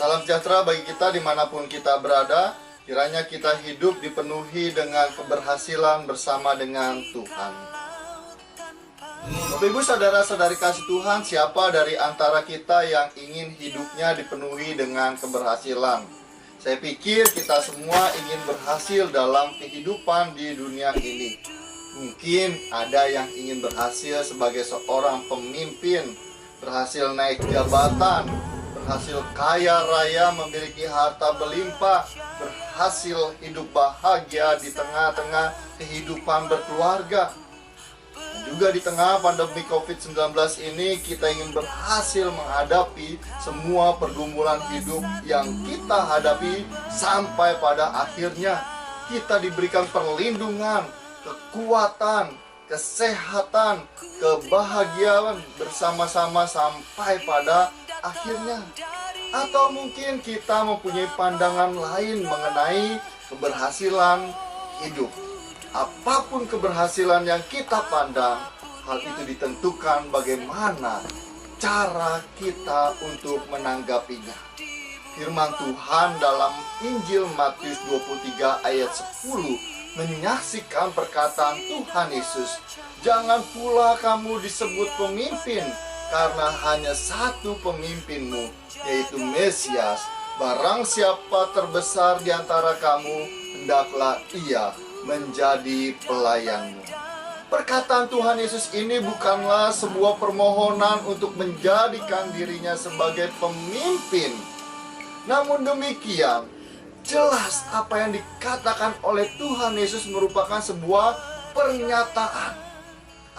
Salam sejahtera bagi kita dimanapun kita berada. Kiranya kita hidup dipenuhi dengan keberhasilan bersama dengan Tuhan. Bapak Ibu saudara-saudari kasih Tuhan, siapa dari antara kita yang ingin hidupnya dipenuhi dengan keberhasilan? Saya pikir kita semua ingin berhasil dalam kehidupan di dunia ini. Mungkin ada yang ingin berhasil sebagai seorang pemimpin, berhasil naik jabatan, berhasil kaya raya, memiliki harta berlimpah, berhasil hidup bahagia di tengah-tengah kehidupan berkeluarga. Dan juga di tengah pandemi COVID-19 ini, kita ingin berhasil menghadapi semua pergumulan hidup yang kita hadapi sampai pada akhirnya kita diberikan perlindungan, kekuatan, kesehatan, kebahagiaan bersama-sama sampai pada akhirnya. Atau mungkin kita mempunyai pandangan lain mengenai keberhasilan hidup. Apapun keberhasilan yang kita pandang, hal itu ditentukan bagaimana cara kita untuk menanggapinya. Firman Tuhan dalam Injil Matius 23 ayat 10 menyaksikan perkataan Tuhan Yesus, "Jangan pula kamu disebut pemimpin, karena hanya satu pemimpinmu, yaitu Mesias. Barang siapa terbesar di antara kamu, hendaklah ia menjadi pelayanmu." Perkataan Tuhan Yesus ini bukanlah sebuah permohonan untuk menjadikan dirinya sebagai pemimpin. Namun demikian, jelas apa yang dikatakan oleh Tuhan Yesus merupakan sebuah pernyataan.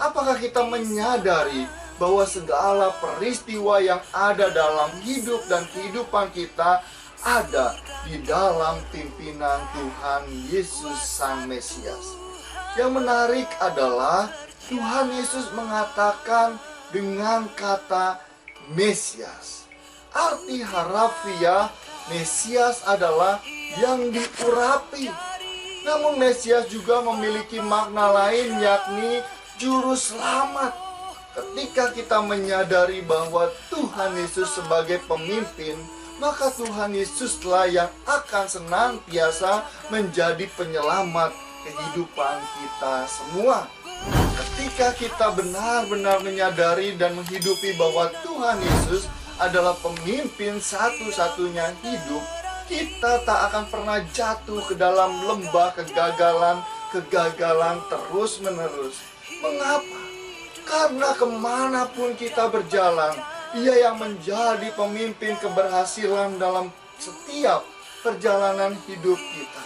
Apakah kita menyadari bahwa segala peristiwa yang ada dalam hidup dan kehidupan kita ada di dalam pimpinan Tuhan Yesus Sang Mesias? Yang menarik adalah Tuhan Yesus mengatakan dengan kata Mesias. Arti harafiah Mesias adalah yang diurapi. Namun Mesias juga memiliki makna lain, yakni juru selamat. Ketika kita menyadari bahwa Tuhan Yesus sebagai pemimpin, maka Tuhan Yesuslah yang akan senantiasa menjadi penyelamat kehidupan kita semua. Ketika kita benar-benar menyadari dan menghidupi bahwa Tuhan Yesus adalah pemimpin satu-satunya hidup, kita tak akan pernah jatuh ke dalam lembah kegagalan terus-menerus. Mengapa? Karena kemanapun kita berjalan, Ia yang menjadi pemimpin keberhasilan dalam setiap perjalanan hidup kita.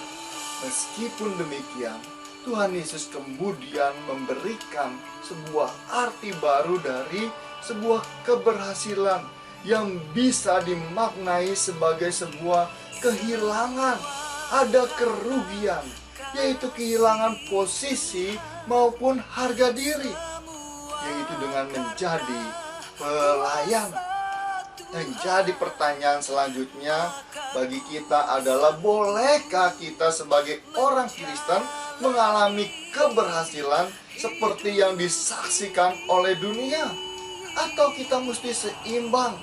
Meskipun demikian, Tuhan Yesus kemudian memberikan sebuah arti baru dari sebuah keberhasilan yang bisa dimaknai sebagai sebuah kehilangan. Ada kerugian, yaitu kehilangan posisi maupun harga diri, yaitu dengan menjadi pelayan. Dan jadi pertanyaan selanjutnya bagi kita adalah, bolehkah kita sebagai orang Kristen mengalami keberhasilan seperti yang disaksikan oleh dunia? Atau kita mesti seimbang?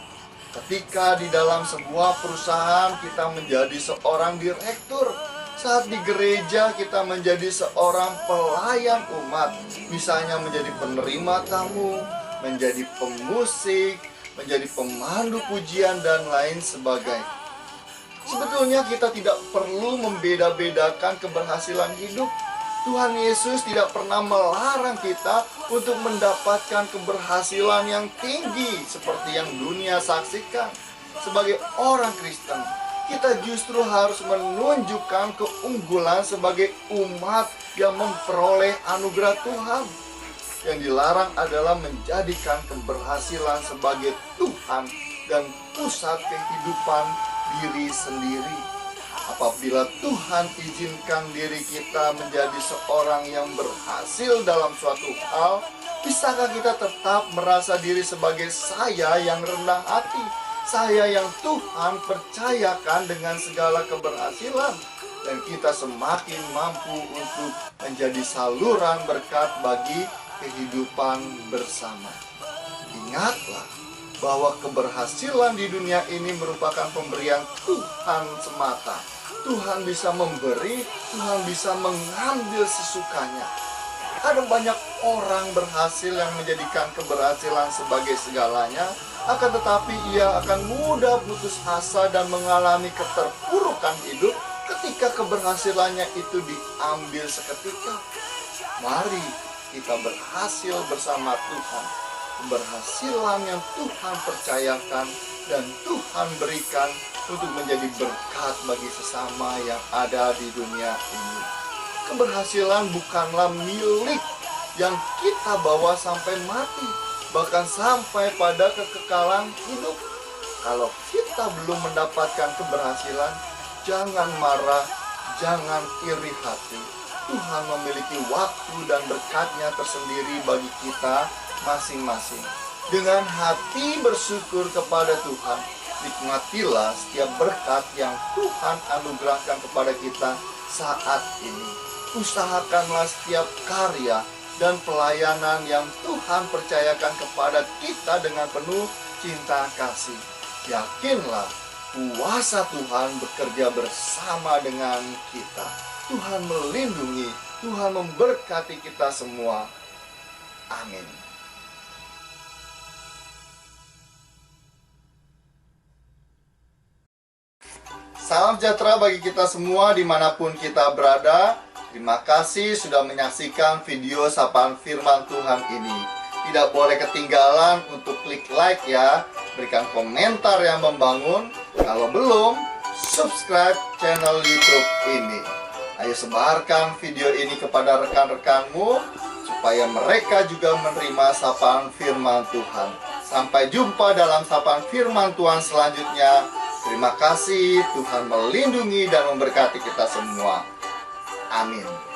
Ketika di dalam sebuah perusahaan kita menjadi seorang direktur, saat di gereja kita menjadi seorang pelayan umat, misalnya menjadi penerima tamu, menjadi pemusik, menjadi pemandu pujian, dan lain sebagainya. Sebetulnya kita tidak perlu membeda-bedakan keberhasilan hidup. Tuhan Yesus tidak pernah melarang kita untuk mendapatkan keberhasilan yang tinggi seperti yang dunia saksikan. Sebagai orang Kristen, kita justru harus menunjukkan keunggulan sebagai umat yang memperoleh anugerah Tuhan. Yang dilarang adalah menjadikan keberhasilan sebagai Tuhan dan pusat kehidupan diri sendiri. Apabila Tuhan izinkan diri kita menjadi seorang yang berhasil dalam suatu hal, bisakah kita tetap merasa diri sebagai saya yang rendah hati, saya yang Tuhan percayakan dengan segala keberhasilan, dan kita semakin mampu untuk menjadi saluran berkat bagi kehidupan bersama? Ingatlah bahwa keberhasilan di dunia ini merupakan pemberian Tuhan semata. Tuhan bisa memberi, Tuhan bisa mengambil sesukanya. Ada banyak orang berhasil yang menjadikan keberhasilan sebagai segalanya, akan tetapi ia akan mudah putus asa dan mengalami keterpurukan hidup ketika keberhasilannya itu diambil seketika. Mari kita berhasil bersama Tuhan. Keberhasilan yang Tuhan percayakan dan Tuhan berikan untuk menjadi berkat bagi sesama yang ada di dunia ini. Keberhasilan bukanlah milik yang kita bawa sampai mati, bahkan sampai pada kekekalan hidup. Kalau kita belum mendapatkan keberhasilan, jangan marah, jangan iri hati. Tuhan memiliki waktu dan berkat-Nya tersendiri bagi kita masing-masing. Dengan hati bersyukur kepada Tuhan, nikmatilah setiap berkat yang Tuhan anugerahkan kepada kita saat ini. Usahakanlah setiap karya dan pelayanan yang Tuhan percayakan kepada kita dengan penuh cinta kasih. Yakinlah, kuasa Tuhan bekerja bersama dengan kita. Tuhan melindungi, Tuhan memberkati kita semua. Amin. Salam sejahtera bagi kita semua dimanapun kita berada. Terima kasih sudah menyaksikan video Sapaan Firman Tuhan ini. Tidak boleh ketinggalan untuk klik like ya. Berikan komentar yang membangun. Kalau belum, subscribe channel YouTube ini. Ayo sebarkan video ini kepada rekan-rekanmu supaya mereka juga menerima sapaan firman Tuhan. Sampai jumpa dalam sapaan firman Tuhan selanjutnya. Terima kasih, Tuhan melindungi dan memberkati kita semua. Amin.